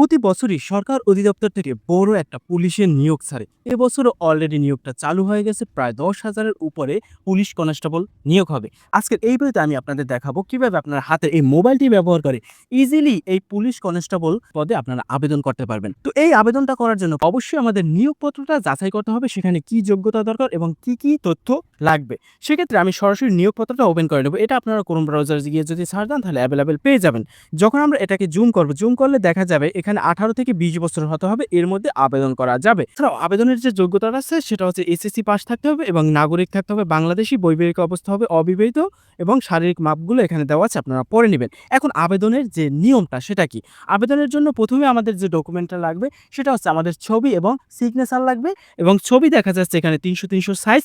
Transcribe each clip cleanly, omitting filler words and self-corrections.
প্রতি বছরই সরকার অধিদপ্তর থেকে বড় একটা পুলিশের নিয়োগ ছাড়ে। এবছরও অলরেডি নিয়োগটা চালু হয়ে গেছে। প্রায় 10,000-এর উপরে পুলিশ কনস্টেবল নিয়োগ হবে। আজকের এই ভিডিওতে আমি আপনাদের দেখাবো কিভাবে আপনার হাতের এই মোবাইলটি ব্যবহার করে ইজিলি এই পুলিশ কনস্টেবল পদে আপনারা আবেদন করতে পারবেন। তো এই আবেদনটা করার জন্য অবশ্যই আমাদের নিয়োগপত্রটা যাচাই করতে হবে, সেখানে কি যোগ্যতা দরকার এবং কি তথ্য লাগবে। সেক্ষেত্রে আমি সরাসরি নিয়োগপত্রটা ওপেন করে নেব। এটা আপনারা ক্রোম ব্রাউজারে গিয়ে যদি সার্চ দেন তাহলে অ্যাভেলেবেল পেয়ে যাবেন। যখন আমরা এটাকে জুম করলে দেখা যাবে এখানে 18 থেকে 20 বছর হতে হবে, এর মধ্যে আবেদন করা যাবে। এছাড়াও আবেদনের যে যোগ্যতাটা আছে সেটা হচ্ছে এসএসসি পাস থাকতে হবে এবং নাগরিক থাকতে হবে বাংলাদেশি, বৈবাহিক অবস্থা হবে অবিবাহিত এবং শারীরিক মাপগুলো এখানে দেওয়া আছে, আপনারা পড়ে নেবেন। এখন আবেদনের যে নিয়মটা সেটা কি? আবেদনের জন্য প্রথমে আমাদের যে ডকুমেন্টটা লাগবে সেটা হচ্ছে আমাদের ছবি এবং সিগনেচার লাগবে, এবং ছবি দেখা যাচ্ছে এখানে 300 সাইজ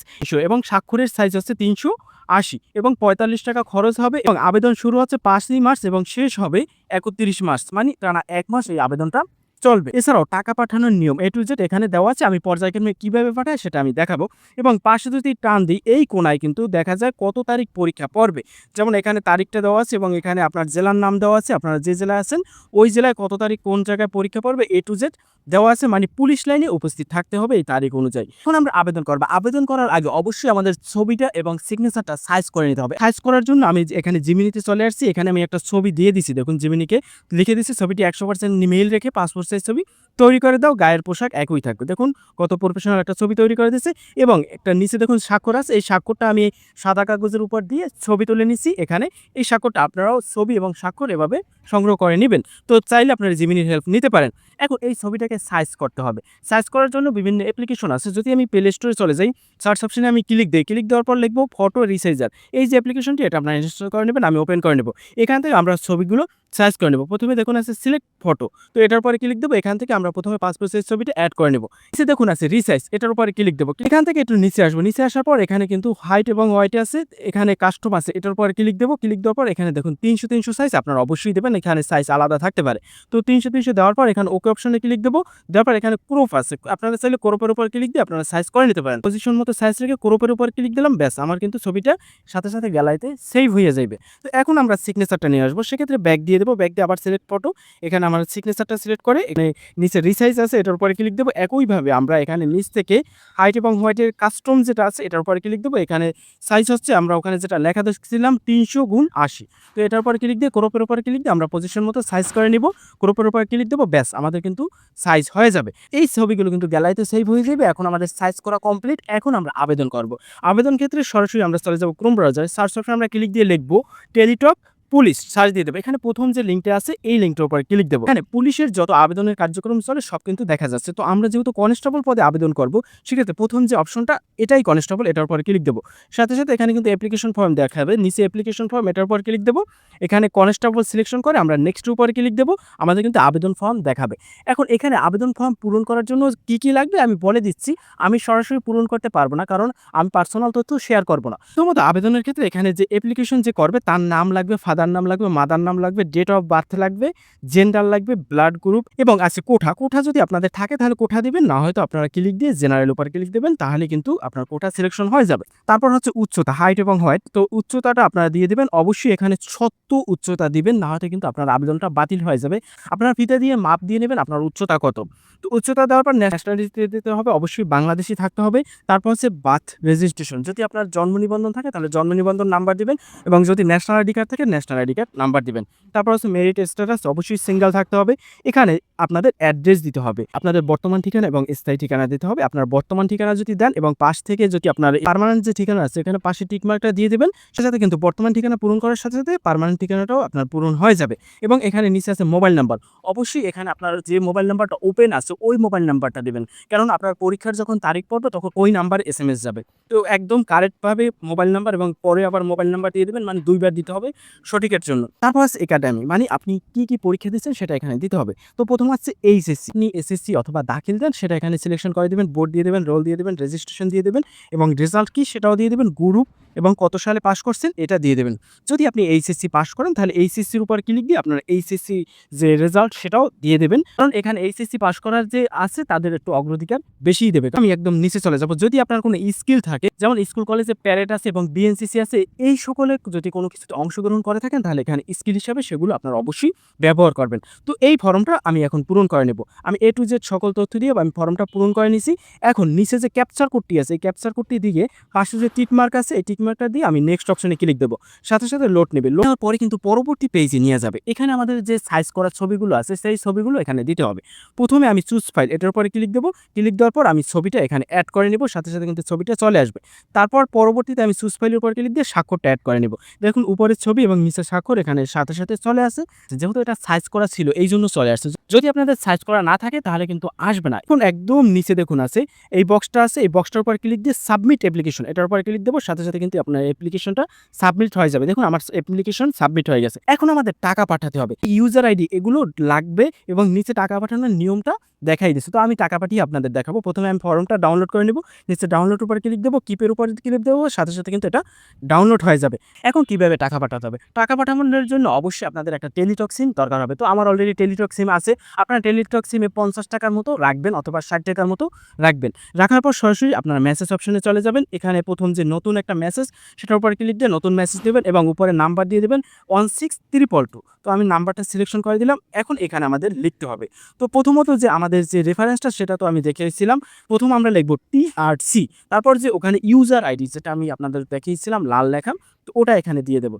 এবং স্বাক্ষরের সাইজ হচ্ছে 380 এবং 45 টাকা খরচ হবে, এবং আবেদন শুরু হচ্ছে 5ই মার্চ এবং শেষ হবে 31 মার্চ, মানে টানা 1 মাস এই আবেদনটা চলবে। এছাড়াও টাকা পাঠানোর নিয়ম A to Z এখানে দেওয়া আছে, আমি পর্যায়ক্রমে কিভাবে পাঠাই সেটা আমি দেখাবো। এবং পাশে যদি টান দিই এই কোণায় কিন্তু দেখা যায় কত তারিখ পরীক্ষা পড়বে। যেমন এখানে তারিখটা দেওয়া আছে এবং এখানে আপনার জেলার নাম দেওয়া আছে, আপনারা যে জেলায় আছেন ওই জেলায় কত তারিখ কোন জায়গায় পরীক্ষা পড়বে A to Z দেওয়া আছে, মানে পুলিশ লাইনে উপস্থিত থাকতে হবে এই তারিখ অনুযায়ী। এখন আমরা আবেদন করবো। আবেদন করার আগে অবশ্যই আমাদের ছবিটা এবং সিগনেচারটা সাইজ করে নিতে হবে। সাইজ করার জন্য আমি এখানে জিমিনিতে চলে আসছি। এখানে আমি একটা ছবি দিয়ে দিছি, দেখুন জিমিনিকে লিখে দিচ্ছি ছবিটি 100% মেইল রেখে পাসপোর্ট সাইজ ছবি তৈরি করে দাও, গায়ের পোশাক একই থাকবে। দেখুন কত প্রফেশনাল একটা ছবি তৈরি করে দিয়েছে, এবং একটা নিচে দেখুন স্বাক্ষর আছে। এই স্বাক্ষরটা আমি সাদা কাগজের উপর দিয়ে ছবি তুলে নিচ্ছি। এখানে এই স্বাক্ষরটা আপনারাও ছবি এবং স্বাক্ষর এভাবে সংগ্রহ করে নেবেন। তো চাইলে আপনারা জিমিনির হেল্প নিতে পারেন। এখন এই ছবিটাকে সাইজ করতে হবে। সাইজ করার জন্য বিভিন্ন অ্যাপ্লিকেশন আছে। যদি আমি প্লে স্টোরে চলে যাই, সার্চ অপশনে আমি ক্লিক দিই, ক্লিক দেওয়ার পর লিখবো ফটো রিসাইজার। এই যে অ্যাপ্লিকেশনটি এটা আপনারা ইনস্টল করে নেবেন, আমি ওপেন করে নেব। এখান থেকে আমরা ছবিগুলো সাইজ করে নেব। প্রথমে দেখুন আছে সিলেক্ট ফটো, তো এটার পরে ক্লিক দেবো। এখান থেকে আমরা প্রথমে পাসপোর্ট সাইজ ছবিটা অ্যাড করে নেব। নিচে দেখুন আছে রিসাইজ, এটার উপরে ক্লিক দেবো। এখান থেকে একটু নিচে আসবো। নিচে আসার পর এখানে কিন্তু হাইট এবং ওয়েট আছে, এখানে কাস্টম আছে, এটার উপরে ক্লিক দেবো। ক্লিক দেওয়ার পর এখানে দেখুন 300 সাইজ আপনারা অবশ্যই দেবেন, এখানে সাইজ আলাদা থাকতে পারে। তো 300 দেওয়ার পর এখানে ওকে অপশনে ক্লিক দেবো। দেওয়ার পর এখানে ক্রপ আছে, আপনারা চাইলে ক্রপের উপর ক্লিক দিয়ে আপনারা সাইজ করে নিতে পারেন। পজিশন মতো সাইজ রেখে ক্রপের উপর ক্লিক দিলাম, ব্যাস আমার কিন্তু ছবিটা সাথে সাথে গ্যালারিতে সেভ হয়ে যাবে। তো এখন আমরা সিগনেচারটা নিয়ে আসবো। সেক্ষেত্রে ব্যাক দিয়ে দেবো, ব্যাক দিয়ে আবার সিলেক্ট ফটো, এখানে আমার সিগনেচারটা সিলেক্ট করে এখানে নিচে রিসাইজ আছে এটার উপরে ক্লিক দেবো। একইভাবে আমরা এখানে নিচ থেকে হাইট এবং হোয়াইটের কাস্টম যেটা আছে এটার উপরে ক্লিক দেবো। এখানে সাইজ হচ্ছে আমরা ওখানে যেটা লেখা দেখছিলাম 300x80, তো এটার উপরে ক্লিক দিয়ে ক্রপের উপরে ক্লিক দিয়ে আমরা পজিশন মতো সাইজ করে নিব। ক্রপের উপরে ক্লিক দেবো, ব্যাস আমাদের কিন্তু সাইজ হয়ে যাবে। এই ছবিগুলো কিন্তু গ্যালারিতে সেভ হয়ে যাবে। এখন আমাদের সাইজ করা কমপ্লিট। এখন আমরা আবেদন করব। আবেদন ক্ষেত্রে সরাসরি আমরা চলে যাব ক্রোম ব্রাউজারে, সার্চ অপশনে আমরা ক্লিক দিয়ে লিখবো টেলিটক পুলিশ, সার্চ দিয়ে দেবো। এখানে প্রথম যে লিঙ্কটা আছে এই লিঙ্কটার উপরে ক্লিক দেবো। এখানে পুলিশের যত আবেদনের কার্যক্রম চলে সব কিন্তু দেখা যাচ্ছে। তো আমরা যেহেতু কনস্টেবল পদে আবেদন করব, সেক্ষেত্রে প্রথম যে অপশনটা এটাই কনস্টেবল, এটার উপরে ক্লিক দেবো। সাথে সাথে এখানে কিন্তু অ্যাপ্লিকেশন ফর্ম দেখাবে, নিচে অ্যাপ্লিকেশন ফর্ম এটার উপর ক্লিক দেবো। এখানে কনস্টেবল সিলেকশন করে আমরা নেক্সট উপরে ক্লিক দেবো, আমাদের কিন্তু আবেদন ফর্ম দেখাবে। এখন এখানে আবেদন ফর্ম পূরণ করার জন্য কি লাগবে আমি বলে দিচ্ছি। আমি সরাসরি পূরণ করতে পারবো না, কারণ আমি পার্সোনাল তথ্য শেয়ার করবো না। প্রথমত আবেদনের ক্ষেত্রে এখানে যে অ্যাপ্লিকেশন যে করবে তার নাম লাগবে, ফাদার নাম লাগবে, মাদার নাম লাগবে, ডেট অফ বার্থ লাগবে, জেন্ডার লাগবে, ব্লাড গ্রুপ, এবং আছে কোঠা যদি আপনাদের থাকে তাহলে কোঠা দিবেন, না হয়তো আপনারা ক্লিক দিয়ে জেনারেল উপর ক্লিক দেবেন, তাহলে কিন্তু আপনার কোঠা সিলেকশন হয়ে যাবে। তারপর হচ্ছে উচ্চতা, হাইট এবং হোয়াইট, তো উচ্চতাটা আপনারা দিয়ে দিবেন। অবশ্যই এখানে 70 উচ্চতা দিবেন, না হয়তো কিন্তু আপনার আবেদনটা বাতিল হয়ে যাবে। আপনারা ফিতা দিয়ে মাপ দিয়ে নেবেন আপনার উচ্চতা কত। তো উচ্চতা দেওয়ার পর ন্যাশনালিটি দিতে হবে, অবশ্যই বাংলাদেশি থাকতে হবে। তারপর হচ্ছে বার্থ রেজিস্ট্রেশন, যদি আপনার জন্ম নিবন্ধন থাকে তাহলে জন্ম নিবন্ধন নাম্বার দিবেন, এবং যদি ন্যাশনাল আইডি কার্ড থাকে ন্যাশনাল আইডি কার্ড নাম্বার দিবেন। তারপর হচ্ছে মেরিট স্ট্যাটাস, অবশ্যই সিঙ্গেল থাকতে হবে। এখানে আপনাদের অ্যাড্রেস দিতে হবে, আপনাদের বর্তমান ঠিকানা এবং স্থায়ী ঠিকানা দিতে হবে। আপনার বর্তমান ঠিকানা যদি দেন এবং পাশ থেকে যদি আপনার পার্মানেন্ট যে ঠিকানা আছে এখানে পাশে টিকমার্কটা দিয়ে দেবেন, সাথে কিন্তু বর্তমান ঠিকানা পূরণ করার সাথে সাথে পার্মানেন্ট ঠিকানাটাও আপনার পূরণ হয়ে যাবে। এবং এখানে নিচে আছে মোবাইল নাম্বার, অবশ্যই এখানে আপনার যে মোবাইল নাম্বারটা ওপেন আছে ওই মোবাইল নাম্বারটা দেবেন, কারণ আপনার পরীক্ষার যখন তারিখ পড়বে তখন ওই নাম্বারে SMS যাবে। তো একদম কারেক্টভাবে মোবাইল নাম্বার এবং পরে আবার মোবাইল নাম্বার দিয়ে দেবেন, মানে দুইবার দিতে হবে সঠিকের জন্য। তারপর আছে একাডেমি, মানে আপনি কি পরীক্ষা দিচ্ছেন সেটা এখানে দিতে হবে। তো প্রথম হচ্ছে এইচএসসি, আপনি এসএসসি অথবা দাখিল দেন সেটা এখানে সিলেকশন করে দেবেন, বোর্ড দিয়ে দেবেন, রোল দিয়ে দেবেন, রেজিস্ট্রেশন দিয়ে দেবেন, এবং রেজাল্ট কি সেটাও দিয়ে দেবেন, গ্রুপ এবং কত সালে পাস করছেন এটা দিয়ে দেবেন। যদি আপনি এইচএসসি পাস করেন তাহলে এইচএসসির উপর ক্লিক দিয়ে আপনার এইচএসসি যে রেজাল্ট সেটাও দিয়ে দেবেন, কারণ এখানে এইচএসসি পাস করার যে আছে তাদের একটু অগ্রাধিকার বেশিই দেবে। আমি একদম নিচে চলে যাব। যদি আপনার কোনো স্কিল থাকে, যেমন স্কুল কলেজে প্যারেড আছে এবং বিএনসিসি আছে, এই সকলে যদি কোনো কিছুতে অংশগ্রহণ করে থাকে থাকেন তাহলে এখানে স্কিল হিসাবে সেগুলো আপনারা অবশ্যই ব্যবহার করবেন। তো এই ফর্মটা আমি এখন পূরণ করে নেব। আমি A to Z সকল তথ্য দিয়ে আমি ফর্মটা পূরণ করে নিছি। এখন নিচে যে ক্যাপচার কোডটি আছে, এই ক্যাপচার কোডটি দিয়ে পাশে যে টিক মার্ক আছে, এই টিক মার্কটা দিয়ে আমি নেক্সট অপশনে ক্লিক দেব। সাথে লোড নেবে। লোড নেওয়ার পরে কিন্তু পরবর্তী পেজে নিয়ে যাবে। এখানে আমাদের যে সাইজ করা ছবিগুলো আছে, সেই ছবিগুলো এখানে দিতে হবে। প্রথমে আমি চুজ ফাইল এটার উপরে ক্লিক দেব। ক্লিক দেওয়ার পর আমি ছবিটা এখানে এড করে নিব। সাথে কিন্তু ছবিটা চলে আসবে। তারপর পরবর্তীতে আমি চুজ ফাইলের উপর ক্লিক দিয়ে স্বাক্ষরটা এড করে নিব। দেখুন উপরের ছবি এবং নিচের স্বাক্ষর এখানে সাথে চলে আসে। যেহেতু এটা সাইজ করা ছিল এইজন্য চলে আসছে। যদি আপনাদের সাইজ করা না থাকে তাহলে কিন্তু আসবে না। এখন একদম নিচে দেখুন আছে এই বক্সটা আছে, এই বক্সটার উপর ক্লিক দিয়ে সাবমিট অ্যাপ্লিকেশন এটার উপর ক্লিক দেব। সাথে কিন্তু আপনার অ্যাপ্লিকেশনটা সাবমিট হয়ে যাবে। দেখুন আমার অ্যাপ্লিকেশন সাবমিট হয়ে গেছে। এখন আমাদের টাকা পাঠাতে হবে। ইউজার আইডি এগুলো লাগবে এবং নিচে টাকা পাঠানোর নিয়মটা দেখাই দিচ্ছে। তো আমি টাকা পাঠিয়ে আপনাদের দেখাবো। প্রথমে আমি ফর্মটা ডাউনলোড করে নেব। নিচে ডাউনলোড উপর ক্লিক দেব, কিপের উপর ক্লিক দেব। সাথে কিন্তু এটা ডাউনলোড হয়ে যাবে। এখন কিভাবে টাকা পাঠাতে হবে? টাকা পাঠানোর জন্য অবশ্যই আপনাদের একটা টেলিটক সিম দরকার হবে। তো আমার অলরেডি টেলিটক সিম আছে। আপনারা টেলিটক সিমে 50 টাকার মতো রাখবেন অথবা 60 টাকার মতো রাখবেন। রাখার পর সরাসরি আপনারা মেসেজ অপশনে চলে যাবেন। এখানে প্রথম যে নতুন একটা মেসেজ সেটার উপর ক্লিক দিয়ে নতুন মেসেজ দেবেন এবং উপরে নাম্বার দিয়ে দেবেন 16322। তো আমি নাম্বারটা সিলেকশন করে দিলাম। এখন এখানে আমাদের লিখতে হবে। তো প্রথমত যে আমাদের যে রেফারেন্সটা সেটা তো আমি দেখিয়েছিলাম। প্রথম আমরা লিখব TRC, তারপর যে ওখানে ইউজার আইডি যেটা আমি আপনাদের দেখিয়েছিলাম লাল লেখা, তো ওটা এখানে দিয়ে দেব।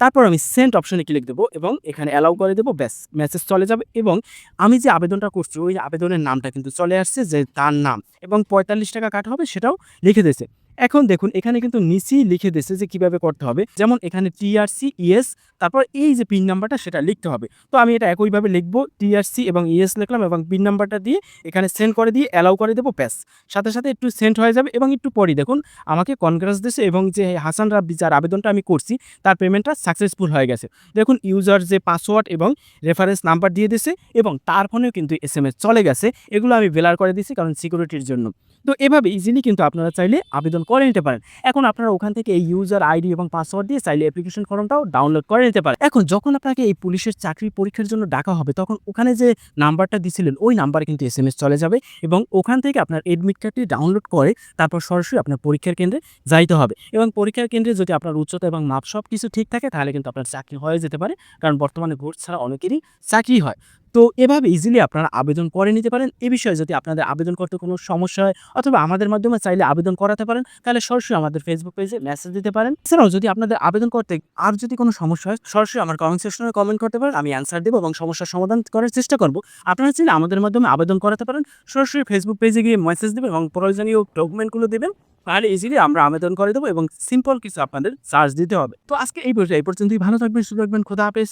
তারপর আমি সেন্ড অপশনে ক্লিক দেব এবং এখানে অ্যালাউ করে দেব। ব্যাস মেসেজ চলে যাবে এবং আমি যে আবেদনটা করছি ওই আবেদনের নামটা কিন্তু চলে আসছে, যে তার নাম এবং 45 টাকা কাটা হবে সেটাও লিখে দিয়েছে। এখন দেখুন এখানে কিন্তু নিচেই লিখে দিয়েছে যে কিভাবে করতে হবে। যেমন এখানে TRC ইয়েস, তারপর এই যে পিন নাম্বারটা সেটা লিখতে হবে। তো আমি এটা একইভাবে লিখব, TRC এবং ইয়েস লিখলাম এবং পিন নাম্বারটা দিয়ে এখানে সেন্ড করে দিয়ে অ্যালাউ করে দেবো। ব্যাস সাথে একটু সেন্ড হয়ে যাবে এবং একটু পরই দেখুন আমাকে কনগ্রেস দিয়েছে এবং যে হাসান রাব্বি যার আবেদনটা আমি করছি তার পেমেন্টটা সাকসেসফুল হয়ে গেছে। দেখুন ইউজার যে পাসওয়ার্ড এবং রেফারেন্স নাম্বার দিয়ে দিয়েছে এবং তার ফোনেও কিন্তু SMS চলে গেছে। এগুলো আমি ব্লার করে দিয়েছি কারণ সিকিউরিটির জন্য। তো এভাবে ইজিলি কিন্তু আপনারা চাইলে আবেদন করে নিতে পারেন। এখন আপনারা ওখান থেকে এই ইউজার আইডি এবং পাসওয়ার্ড দিয়ে চাইলে অ্যাপ্লিকেশন ফর্মটাও ডাউনলোড করে নিতে পারেন। এখন যখন আপনাকে এই পুলিশের চাকরি পরীক্ষার জন্য ডাকা হবে তখন ওখানে যে নাম্বারটা দিছিলেন ওই নাম্বারে কিন্তু SMS চলে যাবে এবং ওখান থেকে আপনার এডমিট কার্ডটি ডাউনলোড করে তারপর সরাসরি আপনার পরীক্ষার কেন্দ্রে যাইতে হবে এবং পরীক্ষার কেন্দ্রে যদি আপনার উচ্চতা এবং মাপ সব কিছু ঠিক থাকে তাহলে কিন্তু আপনার চাকরি হয়ে যেতে পারে, কারণ বর্তমানে ঘুষ ছাড়া অনেকেরই চাকরি হয়। তো এভাবে ইজিলি আপনারা আবেদন করে নিতে পারেন। এ বিষয়ে যদি আপনাদের আবেদন করতে কোনো সমস্যা হয় অথবা আমাদের মাধ্যমে চাইলে আবেদন করাতে পারেন, তাহলে সরাসরি আমাদের ফেসবুক পেজে মেসেজ দিতে পারেন। এছাড়াও যদি আপনাদের আবেদন করতে আর যদি কোনো সমস্যা হয় সরাসরি আমার কমেন্ট সেকশনে কমেন্ট করতে পারেন, আমি অ্যান্সার দেবো এবং সমস্যার সমাধান করার চেষ্টা করব। আপনারা চাইলে আমাদের মাধ্যমে আবেদন করাতে পারেন, সরাসরি ফেসবুক পেজে গিয়ে মেসেজ দেবেন এবং প্রয়োজনীয় ডকুমেন্টগুলো দেবেন, তাহলে ইজিলি আমরা আবেদন করে দেবো এবং সিম্পল কিছু আপনাদের চার্জ দিতে হবে। তো আজকে এই পর্যন্তই। ভালো থাকবেন, সুস্থ থাকবেন। খোদা হাফেজ।